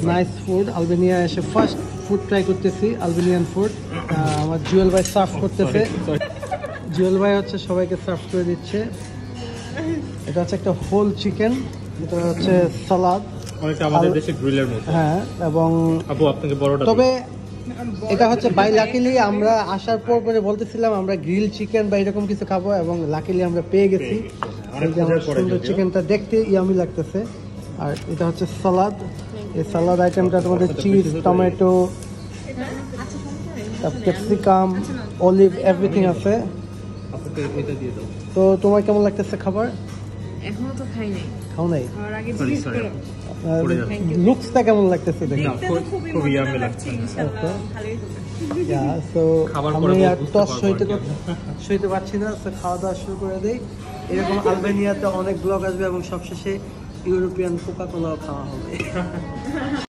Nice food. Albania এসে first food try করতেছি, Albanian food. আমার জুয়েল ভাই সার্ভ করতেছে। জুয়েল ভাই হচ্ছে সবাইকে সার্ভ করে দিচ্ছে। এটা হচ্ছে একটা হোল চিকেন, এটা হচ্ছে সালাদ, অনেকটা আমাদের দেশে গ্রিলের মতো। হ্যাঁ, এবং আপু আপনাকে বড়টা তবে এটা হচ্ছে বাই লাকিলি আমরা আসার পর পরে বলতেছিলাম আমরা গ্রিল চিকেন বা এরকম কিছু খাবো, এবং লাকিলি আমরা পেয়ে গেছি। সুন্দর চিকেনটা দেখতে ইয়ামি লাগতেছে। আর এটা হচ্ছে সালাদ। এই সালাদ আইটেমটা তোমাদের cheese, tomato, capsicum, olive, everything আছে। তো তোমার কেমন লাগতেছে খাবার? এখনো তো খাই নাই। খাও নাই? খাওয়ার আগে জিজ্ঞেস করো। লুকসটা কেমন লাগতেছে দেখি? খুব ইয়ামি লাগছে। ইনশাআল্লাহ ভালোই হবে। আমি আর টস সইতে পারছি না, তো খাওয়া দাওয়া শুরু করে দেই। এরকম আলবেনিয়াতে অনেক ব্লগ আসবে এবং সবশেষে ইউরোপিয়ান কোকা কোলাও খাওয়া হবে।